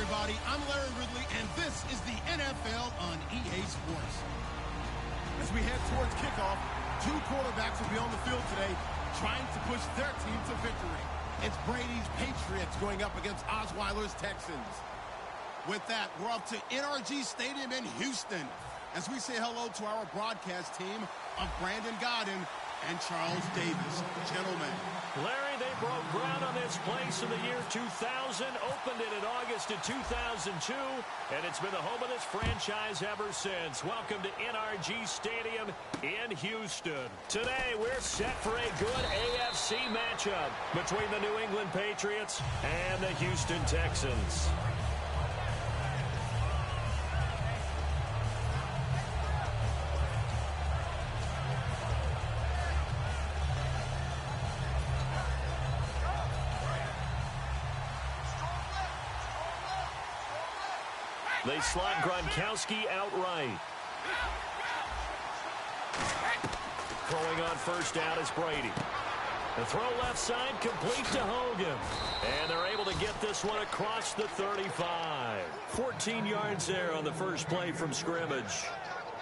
everybody. I'm Larry Ridley, and this is the NFL on EA Sports. As we head towards kickoff, two quarterbacks will be on the field today trying to push their team to victory. It's Brady's Patriots going up against Osweiler's Texans. With that, we're off to NRG Stadium in Houston as we say hello to our broadcast team of Brandon Godden and Charles Davis. Gentlemen. Larry, they broke ground on this place in the year 2000, opened it in August of 2002, and it's been the home of this franchise ever since. Welcome to NRG Stadium in Houston. Today, we're set for a good AFC matchup between the New England Patriots and the Houston Texans. They slot Gronkowski outright. Throwing on first down is Brady. The throw left side complete to Hogan. And they're able to get this one across the 35. 14 yards there on the first play from scrimmage.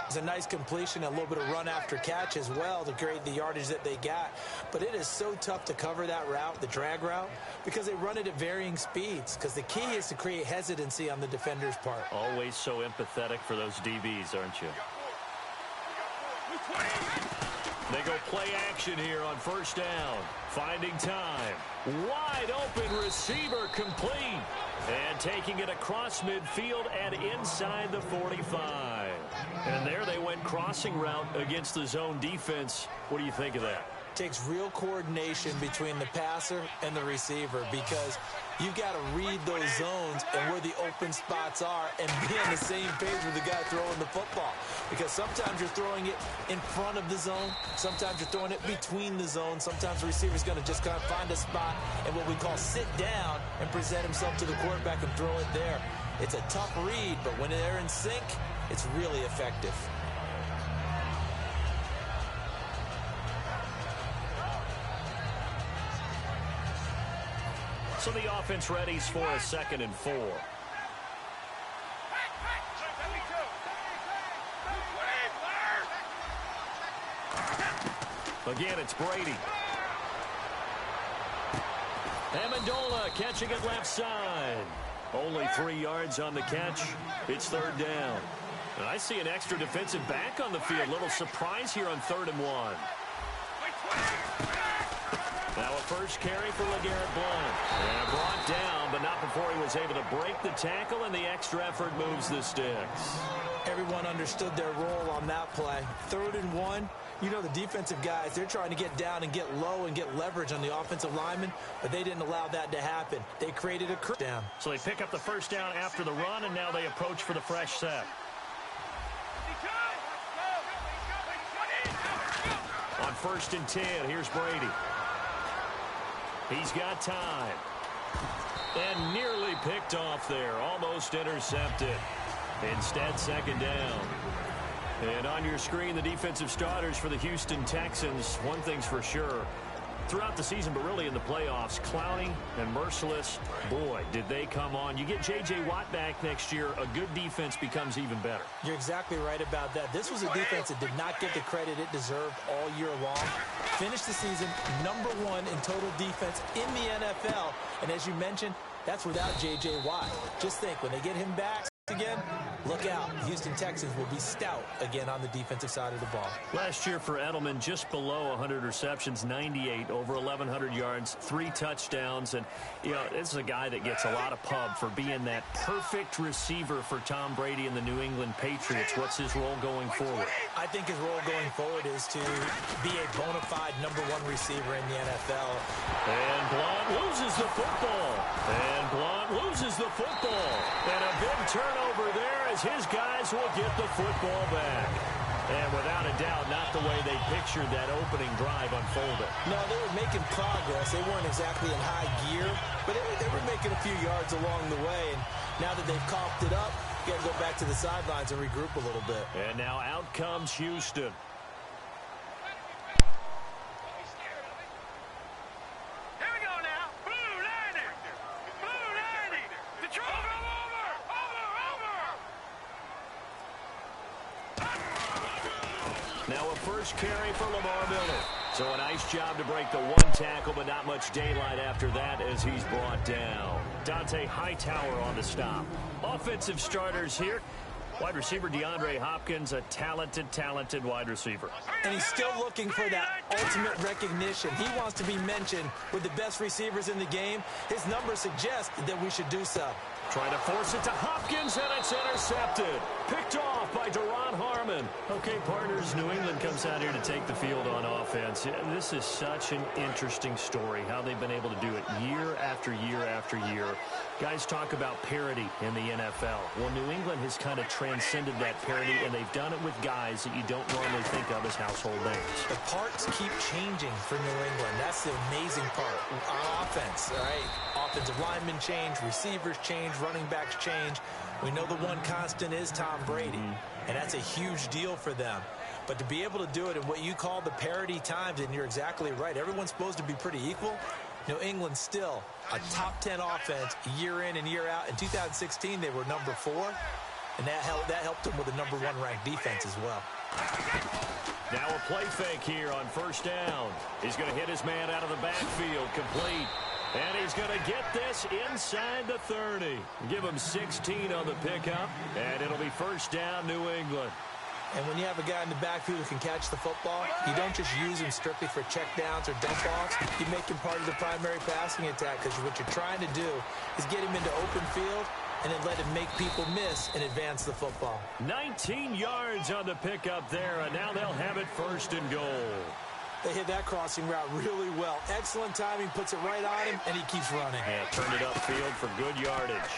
It's a nice completion, a little bit of run after catch as well to create the yardage that they got. But it is so tough to cover that route, the drag route, because they run it at varying speeds. Because the key is to create hesitancy on the defender's part. Always so empathetic for those DBs, aren't you? They go play action here on first down. Finding time. Wide open receiver complete. And taking it across midfield and inside the 45. And there they went crossing route against the zone defense. What do you think of that? Takes real coordination between the passer and the receiver because you've got to read those zones and where the open spots are and be on the same page with the guy throwing the football. Because sometimes you're throwing it in front of the zone. Sometimes you're throwing it between the zones. Sometimes the receiver's going to just kind of find a spot and what we call sit down and present himself to the quarterback and throw it there. It's a tough read, but when they're in sync, it's really effective. So the offense readies for a 2nd and 4. Again, it's Brady. Amendola catching it left side. Only 3 yards on the catch. It's 3rd down. And I see an extra defensive back on the field. Little surprise here on 3rd and 1. Now a first carry for LeGarrette Blount. And brought down, but not before he was able to break the tackle, and the extra effort moves the sticks. Everyone understood their role on that play. 3rd and 1. You know, the defensive guys, they're trying to get down and get low and get leverage on the offensive lineman, but they didn't allow that to happen. They created a down. So they pick up the first down after the run, and now they approach for the fresh set. On 1st and 10, here's Brady. He's got time. And nearly picked off there. Almost intercepted. Instead, 2nd down. And on your screen, the defensive starters for the Houston Texans. One thing's for sure. Throughout the season, but really in the playoffs, Clowney and Merciless, boy, did they come on. You get J.J. Watt back next year, a good defense becomes even better. You're exactly right about that. This was a defense that did not get the credit it deserved all year long. Finished the season #1 in total defense in the NFL. And as you mentioned, that's without J.J. Watt. Just think, when they get him back again, look out. The Houston Texans will be stout again on the defensive side of the ball. Last year for Edelman, just below 100 receptions, 98, over 1,100 yards, 3 touchdowns. And, you know, this is a guy that gets a lot of pub for being that perfect receiver for Tom Brady and the New England Patriots. What's his role going forward? I think his role going forward is to be a bona fide #1 receiver in the NFL. And Blount loses the football. And Blount loses the football. And a big turnover there as his guys will get the football back. And without a doubt, not the way they pictured that opening drive unfolded. No, they were making progress. They weren't exactly in high gear, but they were making a few yards along the way. And now that they've coughed it up, you got to go back to the sidelines and regroup a little bit. And now out comes Houston. Here we go now. Blue 90. Blue 90. Control. Now a first carry for Lamar Miller. So a nice job to break the one tackle, but not much daylight after that as he's brought down. Dante Hightower on the stop. Offensive starters here. Wide receiver DeAndre Hopkins, a talented wide receiver. And he's still looking for that ultimate recognition. He wants to be mentioned with the best receivers in the game. His numbers suggest that we should do so. Trying to force it to Hopkins, and it's intercepted. Picked off by Deron Harmon. Okay, partners, New England comes out here to take the field on offense. This is such an interesting story, how they've been able to do it year after year after year. Guys talk about parity in the NFL. Well, New England has kind of transcended that parity, and they've done it with guys that you don't normally think of as household names. The parts keep changing for New England. That's the amazing part. Our offense, all right? Offensive linemen change, receivers change, running backs change. We know the one constant is Tom Brady, and that's a huge deal for them. But to be able to do it in what you call the parity times, and you're exactly right, everyone's supposed to be pretty equal. New England still a top 10 offense year in and year out. In 2016, they were number 4, and that helped them with a number 1 ranked defense as well. Now a play fake here on first down. He's going to hit his man out of the backfield, complete. And he's going to get this inside the 30. Give him 16 on the pickup, and it'll be first down, New England. And when you have a guy in the backfield who can catch the football, you don't just use him strictly for checkdowns or dump-offs. You make him part of the primary passing attack, because what you're trying to do is get him into open field and then let him make people miss and advance the football. 19 yards on the pickup there, and now they'll have it first and goal. They hit that crossing route really well. Excellent timing, puts it right on him, and he keeps running. And turned it upfield for good yardage.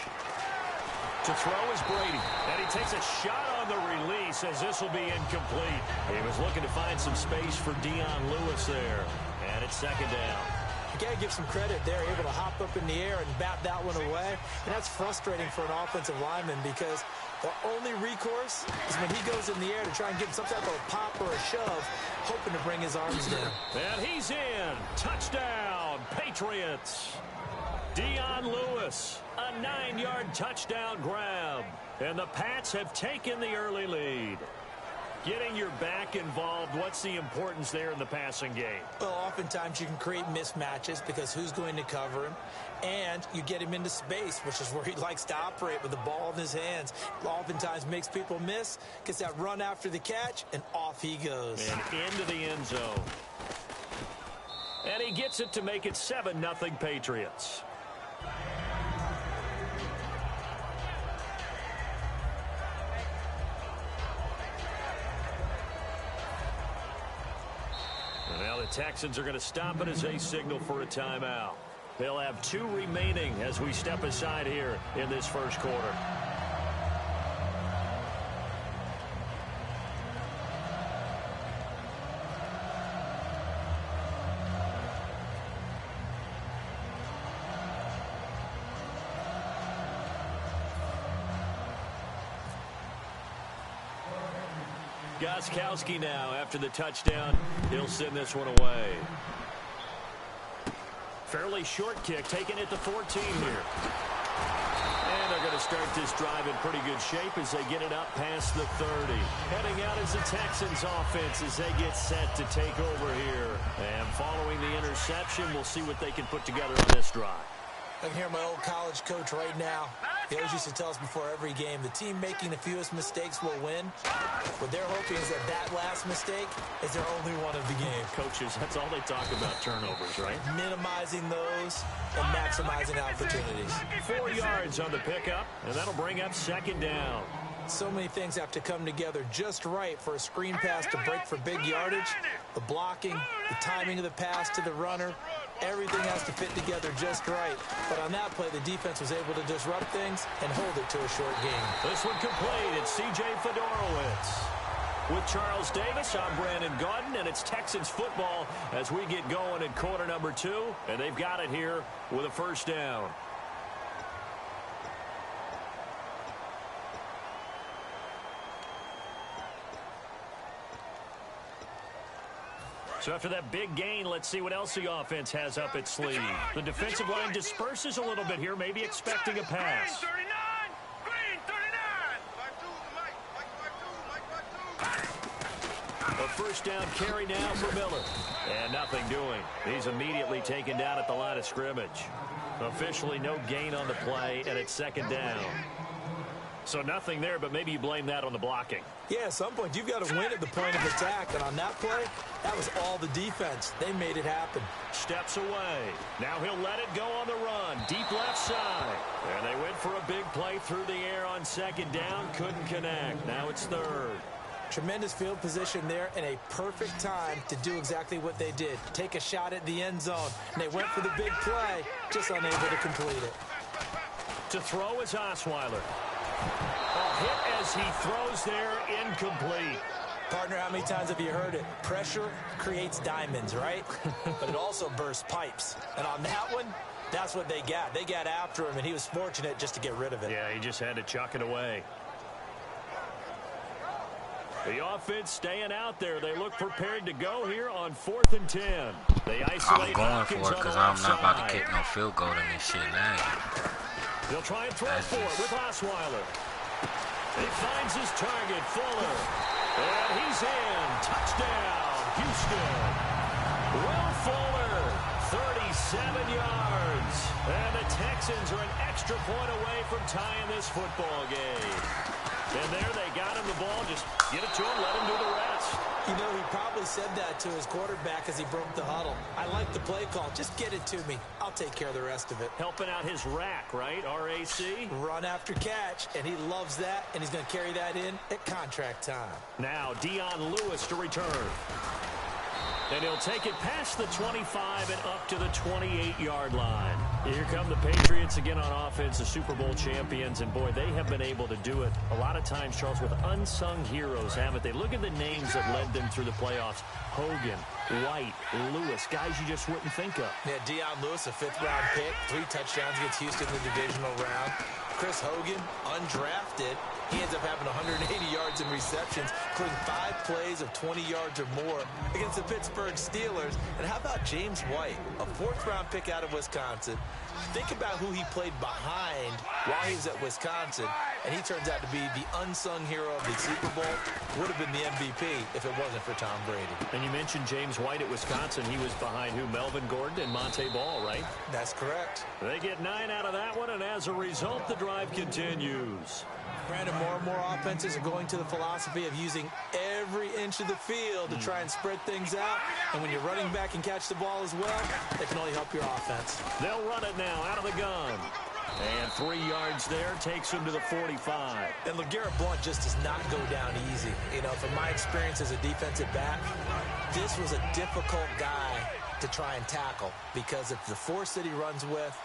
To throw is Brady, and he takes a shot on the release as this will be incomplete. He was looking to find some space for Dion Lewis there, and it's second down. You got to give some credit there, able to hop up in the air and bat that one away, and that's frustrating for an offensive lineman because the only recourse is when he goes in the air to try and get some type of a pop or a shove, hoping to bring his arms down. And he's in. Touchdown, Patriots. Dion Lewis, a 9-yard touchdown grab. And the Pats have taken the early lead. Getting your back involved, what's the importance there in the passing game? Well, oftentimes you can create mismatches because who's going to cover him? And you get him into space, which is where he likes to operate with the ball in his hands. Oftentimes makes people miss, gets that run after the catch, and off he goes. And into the end zone. And he gets it to make it 7-0 Patriots. And now the Texans are going to stop it as they signal for a timeout. They'll have 2 remaining as we step aside here in this first quarter. Gostkowski now after the touchdown. He'll send this one away. Fairly short kick, taking it to 14 here. And they're going to start this drive in pretty good shape as they get it up past the 30. Heading out is the Texans offense as they get set to take over here. And following the interception, we'll see what they can put together on this drive. I can hear my old college coach right now. He always used to tell us before every game, the team making the fewest mistakes will win. What they're hoping is that that last mistake is their only one of the game. Coaches, that's all they talk about, turnovers, right? Minimizing those and maximizing opportunities. 4 yards on the pickup, and that'll bring up second down. So many things have to come together just right for a screen pass to break for big yardage. The blocking, the timing of the pass to the runner, everything has to fit together just right. But on that play, the defense was able to disrupt things and hold it to a short game. This one complete. It's C.J. Fedorowicz. With Charles Davis, I'm Brandon Gaudin, and it's Texans football as we get going in quarter number 2. And they've got it here with a first down. So after that big gain, let's see what else the offense has up its sleeve. The defensive line disperses a little bit here, maybe expecting a pass. A first down carry now for Miller. And nothing doing. He's immediately taken down at the line of scrimmage. Officially no gain on the play, and it's second down. So nothing there, but maybe you blame that on the blocking. Yeah, at some point, you've got to win at the point of attack. And on that play, that was all the defense. They made it happen. Steps away. Now he'll let it go on the run. Deep left side. And they went for a big play through the air on second down. Couldn't connect. Now it's third. Tremendous field position there and a perfect time to do exactly what they did. Take a shot at the end zone. And they went for the big play, just unable to complete it. To throw is Osweiler. A hit as he throws there, incomplete. Partner, how many times have you heard it? Pressure creates diamonds, right? But it also bursts pipes. And on that one, that's what they got. They got after him, and he was fortunate just to get rid of it. Yeah, he just had to chuck it away. The offense staying out there. They look prepared to go here on 4th and 10. They isolate I'm going for it because I'm not about to kick no field goal in this shit now. They'll try and throw for it with Osweiler. He finds his target, Fuller. And he's in. Touchdown, Houston. Will Fuller, 37 yards. And the Texans are an extra point away from tying this football game. And there they got him the ball. Just get it to him, let him do the rest. You know, he probably said that to his quarterback as he broke the huddle. I like the play call. Just get it to me. I'll take care of the rest of it. Helping out his rack, right? R-A-C? Run after catch, and he loves that, and he's going to carry that in at contract time. Now, Dion Lewis to return. And he'll take it past the 25 and up to the 28-yard line. Here come the Patriots again on offense, the Super Bowl champions. And, boy, they have been able to do it a lot of times, Charles, with unsung heroes, haven't they? Look at the names that led them through the playoffs. Hogan, White, Lewis, guys you just wouldn't think of. Yeah, Dion Lewis, a 5th-round pick, 3 touchdowns against Houston in the divisional round. Chris Hogan, undrafted. He ends up having 180 yards in receptions, including 5 plays of 20 yards or more against the Pittsburgh Steelers. And how about James White, a 4th-round pick out of Wisconsin? Think about who he played behind while he was at Wisconsin, and he turns out to be the unsung hero of the Super Bowl. Would have been the MVP if it wasn't for Tom Brady. And you mentioned James White at Wisconsin. He was behind who? Melvin Gordon and Monte Ball, right? That's correct. They get 9 out of that one, and as a result, the drive continues. Granted, more and more offenses are going to the philosophy of using every inch of the field to try and spread things out. And when you're running back and catch the ball as well, that can only help your offense. They'll run it now out of the gun. And 3 yards there takes him to the 45. And LeGarrette Blount just does not go down easy. You know, from my experience as a defensive back, this was a difficult guy to try and tackle because of the force that he runs with,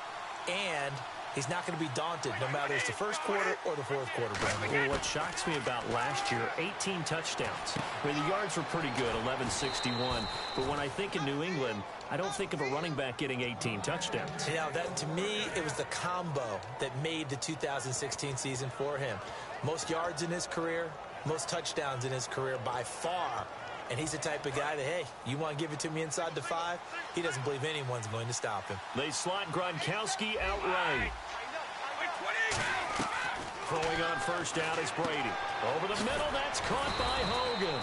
and he's not going to be daunted no matter if it's the first quarter or the fourth quarter, Brandon. Well, what shocks me about last year, 18 touchdowns. I mean, the yards were pretty good, 1161. But when I think of New England, I don't think of a running back getting 18 touchdowns. Yeah, that to me, it was the combo that made the 2016 season for him. Most yards in his career, most touchdowns in his career by far. And he's the type of guy that, hey, you want to give it to me inside the 5? He doesn't believe anyone's going to stop him. They slot Gronkowski outright. Throwing on first down is Brady. Over the middle, that's caught by Hogan.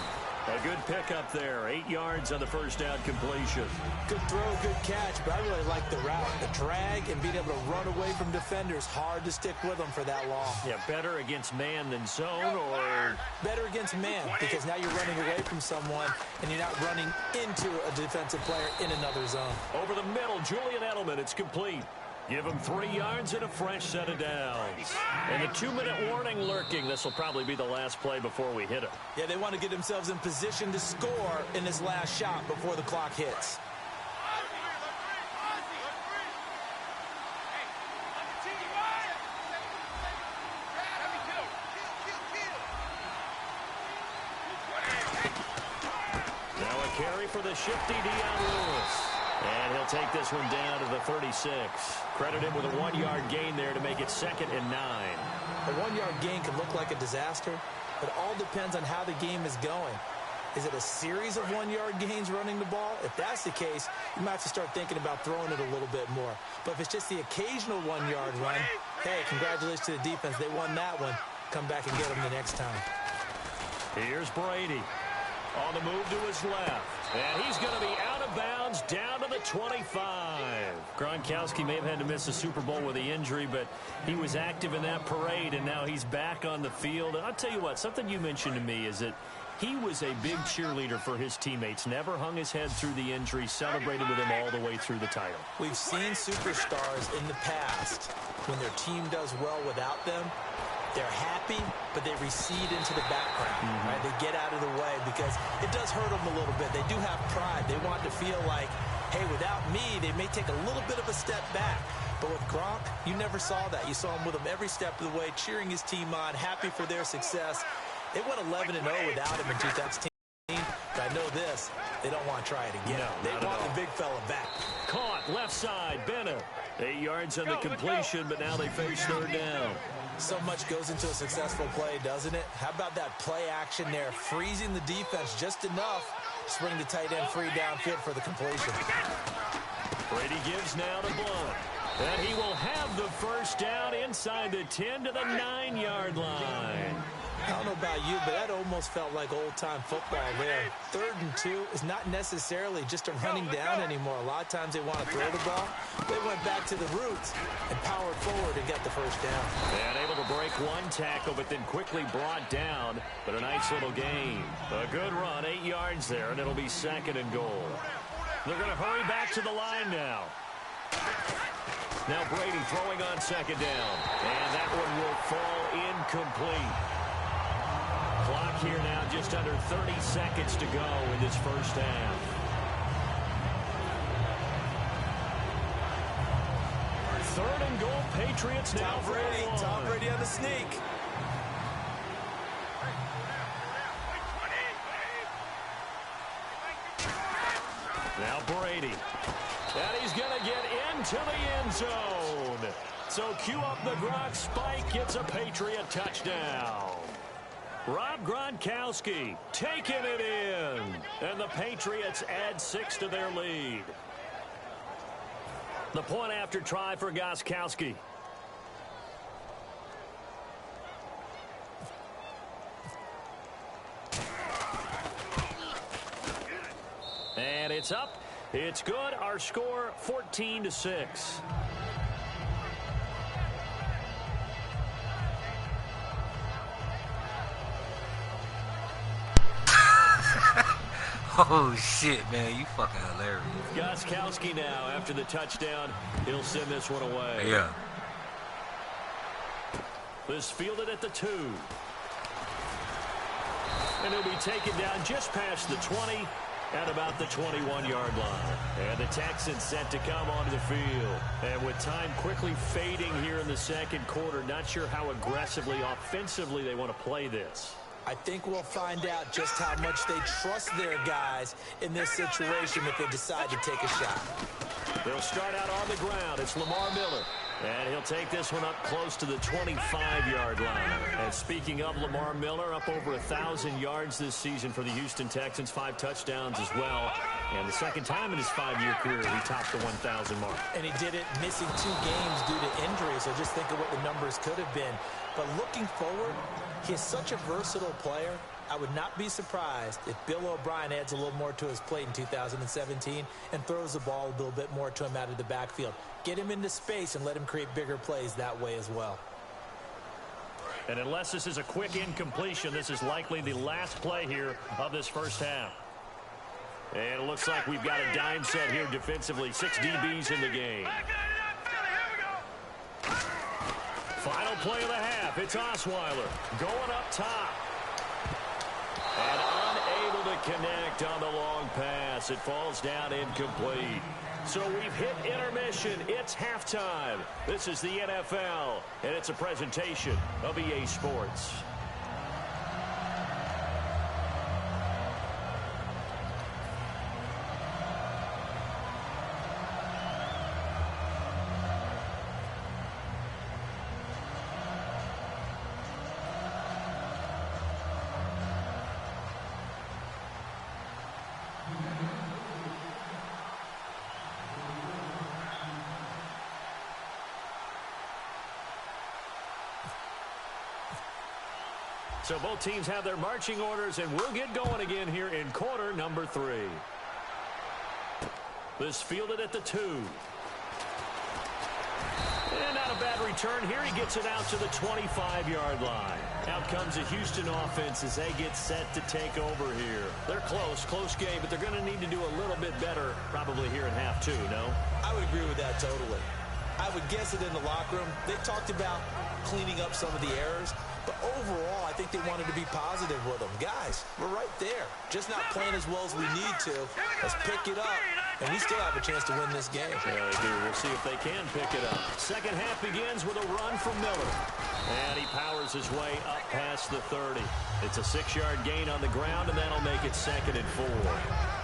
A good pickup there. 8 yards on the first down completion. Good throw, good catch, but I really like the route. The drag and being able to run away from defenders. Hard to stick with them for that long. Yeah, better against man than zone, or better against man, because now you're running away from someone and you're not running into a defensive player in another zone. Over the middle, Julian Edelman, it's complete. Give him 3 yards and a fresh set of downs. And a 2-minute warning lurking. This will probably be the last play before we hit it. Yeah, they want to get themselves in position to score in this last shot before the clock hits. Now a carry for the shifty Dion Lewis. And he'll take this one down to the 36. Credit him with a 1-yard gain there to make it 2nd and 9. A 1-yard gain can look like a disaster, but it all depends on how the game is going. Is it a series of 1-yard gains running the ball? If that's the case, you might have to start thinking about throwing it a little bit more. But if it's just the occasional 1-yard run, hey, congratulations to the defense. They won that one. Come back and get them the next time. Here's Brady. On the move to his left. And he's going to be out of bounds down to the 25. Gronkowski may have had to miss the Super Bowl with the injury, but he was active in that parade, and now he's back on the field. And I'll tell you what, something you mentioned to me is that he was a big cheerleader for his teammates, never hung his head through the injury, celebrated with him all the way through the title. We've seen superstars in the past, when their team does well without them, they're happy, but they recede into the background, right? They get out of the way because it does hurt them a little bit. They do have pride. They want to feel like, hey, without me, they may take a little bit of a step back. But with Gronk, you never saw that. You saw him with him every step of the way, cheering his team on, happy for their success. They went 11-0 without him in 2016. But I know this, they don't want to try it again. No, they want the big fella back. Caught, left side, Bennett. 8 yards on the completion, but now they face third down. So much goes into a successful play, doesn't it? How about that play action there, freezing the defense just enough to bring the tight end free downfield for the completion. Brady gives now to Blunt. And he will have the first down inside the 10 to the 9-yard line. I don't know about you, but that almost felt like old-time football there. 3rd and 2 is not necessarily just a running down anymore. A lot of times they want to throw the ball. They went back to the roots and powered forward and got the first down. And able to break one tackle, but then quickly brought down. But a nice little gain. A good run, 8 yards there, and it'll be 2nd and goal. They're going to hurry back to the line now. Now Brady throwing on 2nd down. And that one will fall incomplete. Clock here now, just under 30 seconds to go in this first half. Third and goal, Patriots now. Tom Brady on the sneak. Now Brady. And he's going to get into the end zone. So cue up the Gronk spike. It's a Patriot touchdown. Rob Gronkowski taking it in. And the Patriots add 6 to their lead. The point after try for Gronkowski. And it's up. It's good. Our score 14-6. Oh, shit, man. You fucking hilarious. Gronkowski now, after the touchdown, he'll send this one away. Yeah. This fielded at the 2. And he'll be taken down just past the 20 at about the 21-yard line. And the Texans set to come onto the field. And with time quickly fading here in the second quarter, not sure how aggressively, offensively they want to play this. I think we'll find out just how much they trust their guys in this situation if they decide to take a shot. They'll start out on the ground. It's Lamar Miller. And he'll take this one up close to the 25-yard line. And speaking of Lamar Miller, up over 1,000 yards this season for the Houston Texans, 5 touchdowns as well. And the second time in his 5-year career, he topped the 1,000 mark. And he did it missing 2 games due to injury, so just think of what the numbers could have been. But looking forward, he's such a versatile player. I would not be surprised if Bill O'Brien adds a little more to his plate in 2017 and throws the ball a little bit more to him out of the backfield. Get him into space and let him create bigger plays that way as well. And unless this is a quick incompletion, this is likely the last play here of this first half. And it looks like we've got a dime set here defensively. 6 DBs in the game. Final play of the half. It's Osweiler going up top. And unable to connect on the long pass. It falls down incomplete. So we've hit intermission. It's halftime. This is the NFL, and it's a presentation of EA Sports. So both teams have their marching orders, and we'll get going again here in quarter number 3. This fielded at the 2. And not a bad return here. He gets it out to the 25-yard line. Out comes the Houston offense as they get set to take over here. They're close game, but they're going to need to do a little bit better probably here in half 2, no? I would agree with that totally. I would guess it in the locker room. They talked about cleaning up some of the errors, but overall, I think they wanted to be positive with them. Guys, we're right there. Just not playing as well as we need to. Let's pick it up, and we still have a chance to win this game. Yeah, they do. We'll see if they can pick it up. Second half begins with a run from Miller. And he powers his way up past the 30. It's a 6-yard gain on the ground, and that'll make it 2nd and 4.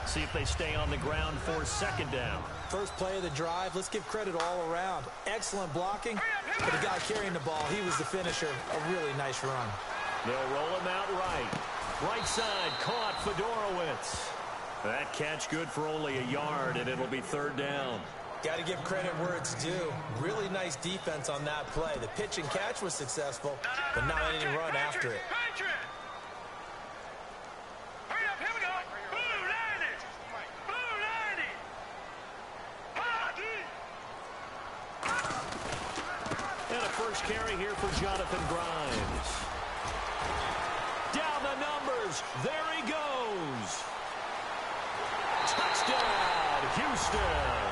See if they stay on the ground for 2nd down. First play of the drive, let's give credit all around. Excellent blocking, but the guy carrying the ball, he was the finisher. A really nice run. They'll roll him out right. Right side, caught Fedorowicz. That catch good for only a yard, and it'll be 3rd down. Got to give credit where it's due. Really nice defense on that play. The pitch and catch was successful, but not any run after it. And a first carry here for Jonathan Grimes. Down the numbers. There he goes. Touchdown, Houston.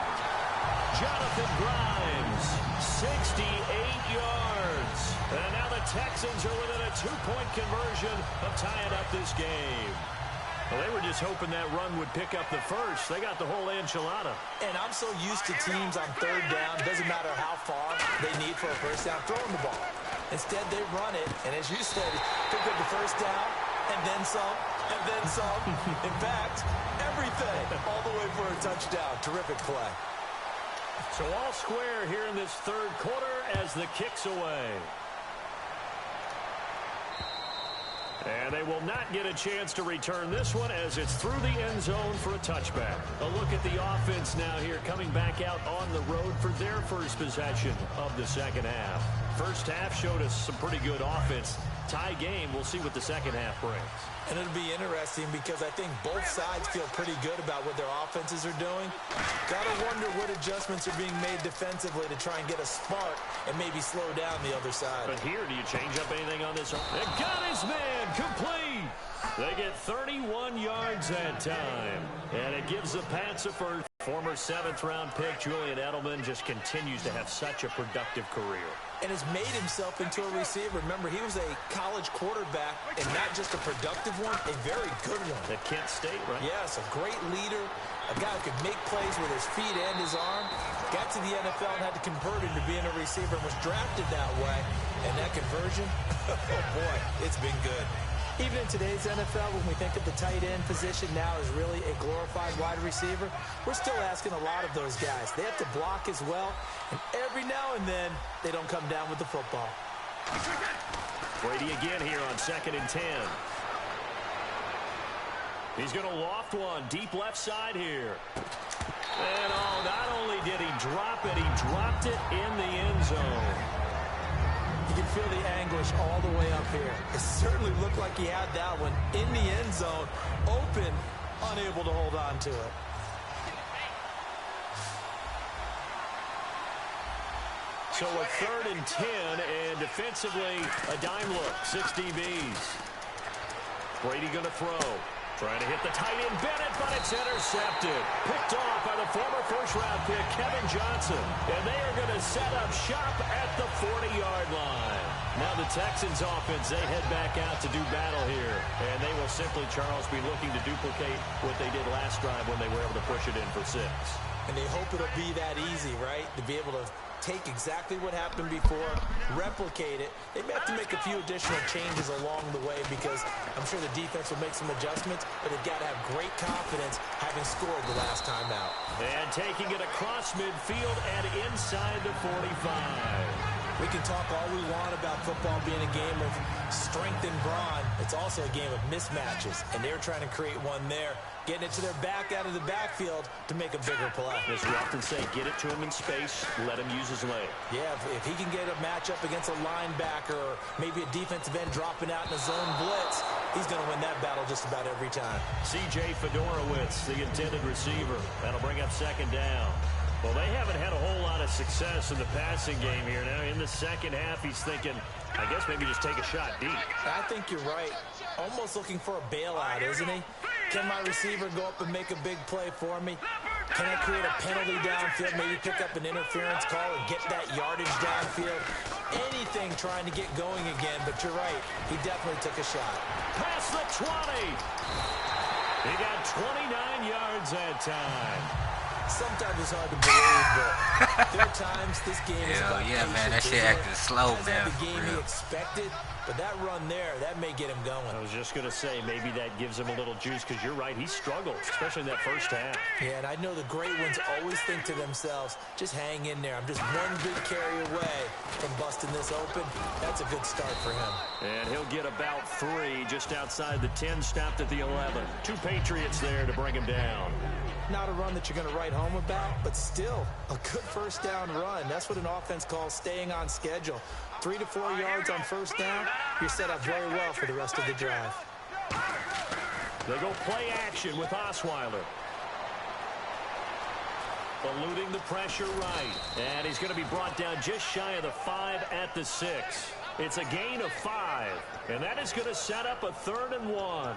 Jonathan Grimes, 68 yards. And now the Texans are within a 2-point conversion of tying up this game. Well, they were just hoping that run would pick up the first. They got the whole enchilada. And I'm so used to teams on 3rd down, doesn't matter how far they need for a first down, throwing the ball. Instead, they run it, and as you said, pick up the first down, and then some, and then some. In fact, everything, all the way for a touchdown. Terrific play. So all square here in this 3rd quarter as the kick's away. And they will not get a chance to return this one as it's through the end zone for a touchback. A look at the offense now here coming back out on the road for their first possession of the 2nd half. First half showed us some pretty good offense. Tie game, we'll see what the 2nd half brings. And it'll be interesting because I think both sides feel pretty good about what their offenses are doing. Gotta wonder what adjustments are being made defensively to try and get a spark and maybe slow down the other side. But here, do you change up anything on this? They got his man complete. They get 31 yards that time. And it gives the Pats a first. Former 7th-round pick Julian Edelman just continues to have such a productive career. And has made himself into a receiver. Remember, he was a college quarterback, and not just a productive one, a very good one. At Kent State, right? Yes, a great leader, a guy who could make plays with his feet and his arm. Got to the NFL and had to convert into being a receiver and was drafted that way. And that conversion, oh boy, it's been good. Even in today's NFL, when we think of the tight end position now as really a glorified wide receiver, we're still asking a lot of those guys. They have to block as well, and every now and then, they don't come down with the football. Brady again here on 2nd and 10. He's going to loft one deep left side here. And not only did he drop it, he dropped it in the end zone. You can feel the anguish all the way up here. It certainly looked like he had that one in the end zone, open, unable to hold on to it. So a 3rd and 10, and defensively, a dime look, 6 DBs. Brady going to throw. Trying to hit the tight end, Bennett, but it's intercepted. Picked off by the former 1st-round pick, Kevin Johnson. And they are going to set up shop at the 40-yard line. Now the Texans offense, they head back out to do battle here. And they will simply, Charles, be looking to duplicate what they did last drive when they were able to push it in for 6. And they hope it'll be that easy, right? To be able to take exactly what happened before, replicate it. They may have to make a few additional changes along the way because I'm sure the defense will make some adjustments, but they've got to have great confidence having scored the last time out. And taking it across midfield and inside the 45. We can talk all we want about football being a game of strength and brawn. It's also a game of mismatches, and they're trying to create one there. getting it to their back out of the backfield to make a bigger play. As we often say, get it to him in space, let him use his leg. Yeah, if he can get a matchup against a linebacker or maybe a defensive end dropping out in a zone blitz, he's going to win that battle just about every time. C.J. Fedorowicz, the intended receiver. That'll bring up second down. Well, they haven't had a whole lot of success in the passing game here. Now, in the second half, he's thinking, I guess maybe just take a shot deep. I think you're right. Almost looking for a bailout, isn't he? Can my receiver go up and make a big play for me? Can I create a penalty downfield, maybe pick up an interference call and get that yardage downfield? Anything trying to get going again, but you're right. He definitely took a shot. Past the 20. He got 29 yards that time. Sometimes it's hard to believe, but there are times this game is about yeah, man, that patience, shit isn't acted it? slow, That's man. not the game he Real. expected, but that run there, that may get him going. I was just going to say, maybe that gives him a little juice, because you're right, he struggled, especially in that first half. Yeah, and I know the great ones always think to themselves, just hang in there. I'm just one big carry away from busting this open. That's a good start for him. And he'll get about 3 just outside the 10, stopped at the 11. 2 Patriots there to bring him down. Not a run that you're going to write home about, but still a good first down run. That's what an offense calls staying on schedule. 3 to 4 yards on first down, you're set up very well for the rest of the drive. They go play action with Osweiler. Eluding the pressure right. And he's going to be brought down just shy of the 5 at the 6. It's a gain of 5. And that is going to set up a 3rd and 1.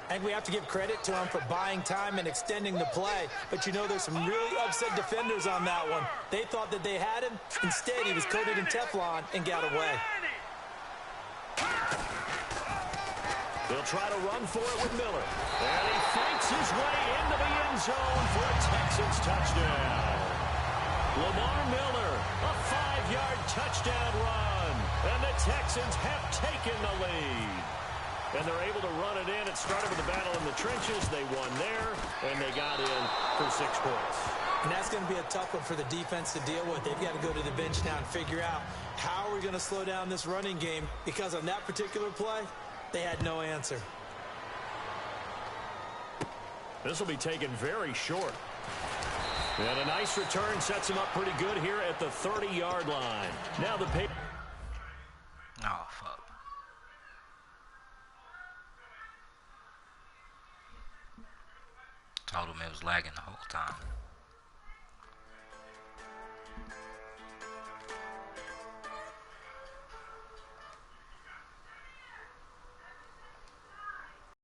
I think we have to give credit to him for buying time and extending the play. But you know, there's some really upset defenders on that one. They thought that they had him. Instead, he was coated in Teflon and got away. They'll try to run for it with Miller. And he fights his way into the end zone for a Texans touchdown. Lamar Miller, a 5-yard touchdown run. And the Texans have taken the lead. And they're able to run it in. It started with a battle in the trenches. They won there, and they got in for 6 points. And that's going to be a tough one for the defense to deal with. They've got to go to the bench now and figure out how are we going to slow down this running game, because on that particular play, they had no answer. This will be taken very short. And a nice return sets him up pretty good here at the 30-yard line. Now the Oh, fuck. Told him it was lagging the whole time.